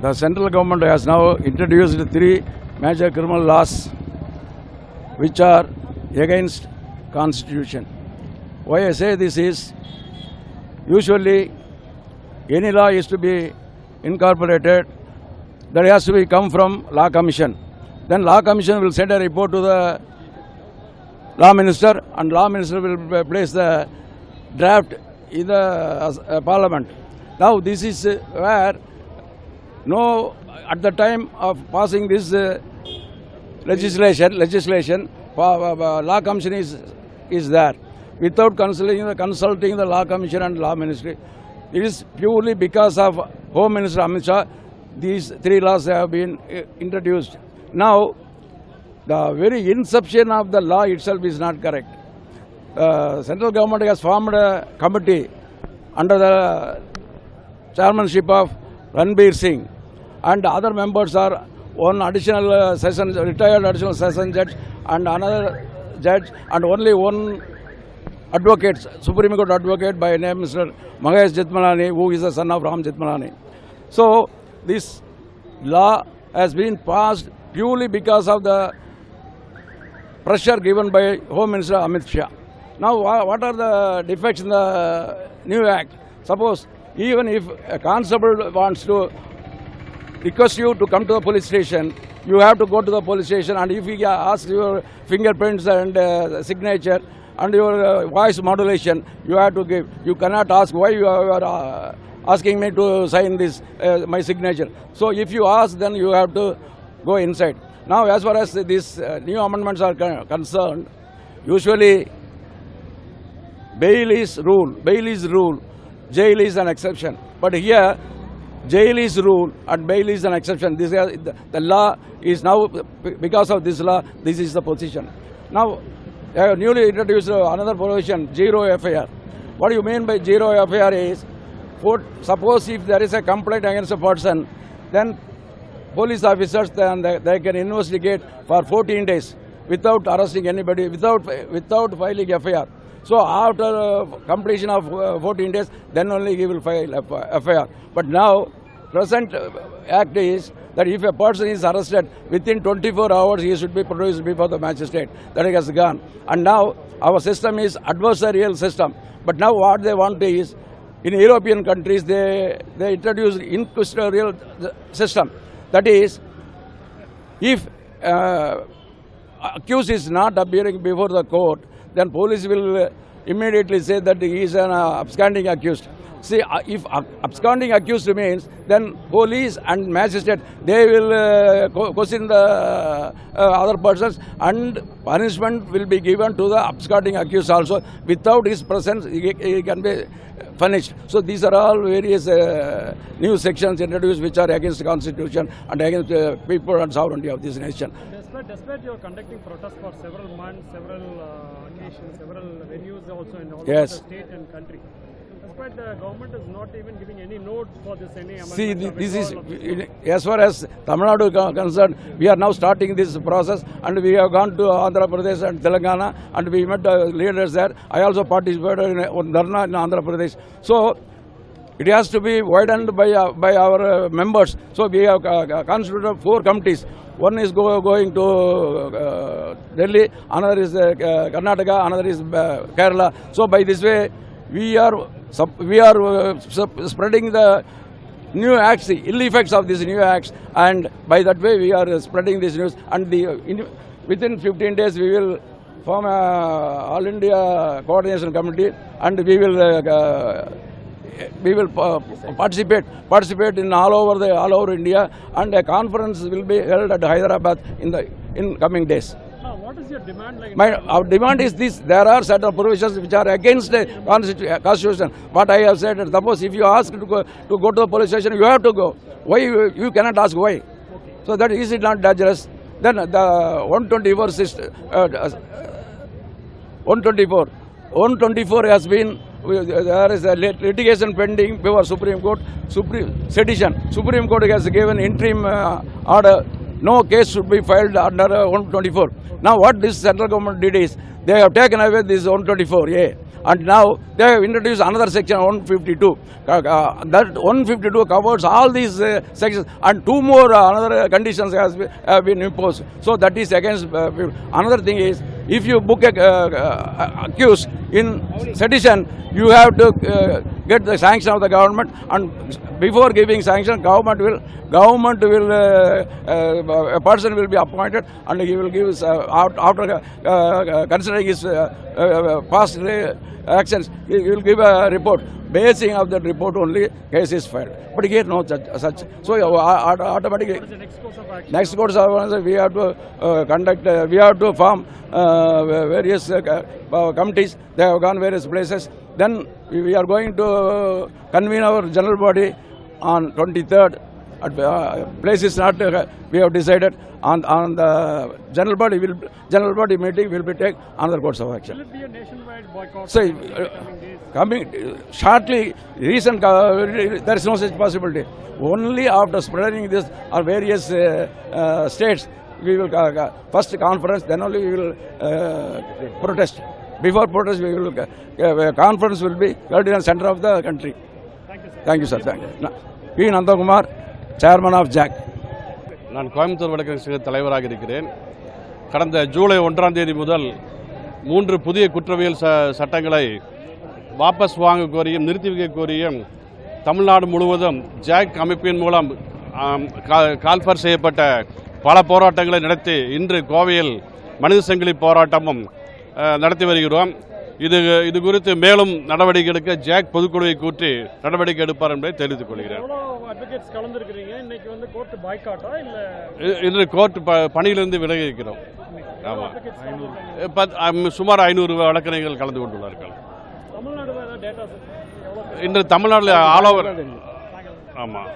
The central government has now introduced 3 major criminal laws which are against Constitution. Why I say this is, usually any law is to be incorporated, that has to be come from Law Commission. Then Law Commission will send a report to the Law Minister, and Law Minister will place the draft in the Parliament. Now this is where at the time of passing this legislation, Law Commission is there. Without consulting the Law Commission and Law Ministry, it is purely because of Home Minister Amit Shah, these 3 laws have been introduced. Now, the very inception of the law itself is not correct. Central government has formed a committee under the chairmanship of Ranbir Singh, and other members are one additional retired additional session judge and another judge, and only one advocate, Supreme Court advocate by name Mr. Mahesh Jethmalani, who is the son of Ram Jethmalani. So this law has been passed purely because of the pressure given by Home Minister Amit Shah. Now what are the defects in the new act? Suppose even if a constable wants to request you to come to the police station, you have to go to the police station, and if he asks your fingerprints and signature and your voice modulation, you have to give. You cannot ask why you are asking me to sign this, my signature. So if you ask, then you have to go inside. Now as far as these new amendments are concerned, usually bail is rule, jail is an exception. But here, jail is rule and bail is an exception. The law is now, because of this law, this is the position. Now, I have newly introduced another provision, zero FIR. What do you mean by zero FIR is, suppose if there is a complaint against a person, then police officers, they can investigate for 14 days without arresting anybody, without filing FIR. So after completion of 14 days, then only he will file FIR. But now, present act is that if a person is arrested, within 24 hours he should be produced before the magistrate. That has gone. And now our system is adversarial system. But now what they want is, in European countries, they introduced inquisitorial system. That is, if accused is not appearing before the court, then police will immediately say that he is an absconding accused. See, if absconding accused remains, then police and magistrate, they will question the other persons, and punishment will be given to the absconding accused also. Without his presence, he can be punished. So these are all various new sections introduced which are against the Constitution and against the people and sovereignty of this nation. Despite you are conducting protests for several months, several occasions, several venues also in all over Yes. the state and country, despite the government is not even giving any note for this, any amendment. See, this is, as far as Tamil Nadu is concerned, we are now starting this process, and we have gone to Andhra Pradesh and Telangana, and we met leaders there. I also participated in Dharna in Andhra Pradesh. So it has to be widened by our members. So we have constituted 4 committees. One is going to Delhi, another is Karnataka, another is Kerala. So by this way, we are spreading the new acts, the ill effects of these new acts, and by that way we are spreading this news. And within 15 days we will form a All India Coordination Committee, and we will participate in all over India, and a conference will be held at Hyderabad in coming days. Now, what is your demand like? Our demand is this: there are certain provisions which are against the Constitution. What I have said, suppose if you ask to go to the police station, you have to go. Why you cannot ask why? Okay. So that is it not dangerous? Then the 124 has been there is a litigation pending before Supreme Court. Sedition. Supreme Court has given interim order. No case should be filed under 124. Now what this central government did is, they have taken away this 124A. And now they have introduced another section 152. That 152 covers all these sections, and two more another conditions have been imposed. So that is against people. Another thing is, if you book a accused in sedition, you have to get the sanction of the government, and before giving sanction, government will a person will be appointed, and he will give after considering his past actions, he will give a report. Basing of that report only, case is filed. But here no such. So automatically, What is the next course of action? next course of action, we have to we have to form various committees. They have gone various places. Then we are going to convene our general body on 23rd. Place is not, we have decided on the general body meeting will be take another course of action. Will it be a nationwide boycott? So, in the coming days? coming shortly, recent, there is no such possibility. Only after spreading this or various states, we will first conference, then only we will protest. Before protest, we will conference will be held in the center of the country. Thank you, sir. Thank you, sir. Thank you. P. Nandakumar, chairman of JAC. நான் கோயம்புத்தூர் வழக்கறிஞர் சங்க தலைவராக இருக்கிறேன். கடந்த ஜூலை 1ஆம் தேதி முதல் 3 புதிய குற்றவியல் சட்டங்களை வாபஸ் வாங்க கோரியும் நிறுத்தி வைக்க கோரியும் தமிழ்நாடு முழுவதும் ஜாக் அமைப்பின் மூலம் கால்ஃபர் செய்யப்பட்ட பல போராட்டங்களை நடத்தி இன்று கோவையில் மனித சங்கிலி போராட்டமும் நடத்தி வருகிறோம். இது குறித்து மேலும் நடவடிக்கை எடுக்க ஜாக் பொதுக்குழுவை கூட்டி நடவடிக்கை எடுப்பார் என்பதை தெரிவித்துக் கொள்கிறேன். அட்வொகேட்ஸ் கலந்துருக்கிறீங்க. இன்னைக்கு வந்து கோர்ட் பாய்காட்டா இல்ல இன்று கோர்ட் பணியிலிருந்து விலகி இருக்கிறோம். ஆமாம், சுமார் 500 வழக்கறிஞர்கள் கலந்து கொண்டுள்ளார்கள். தமிழ்நாடு டேட்டா இன்று தமிழ்நாட்டில் ஆல் ஓவர். ஆமாம்.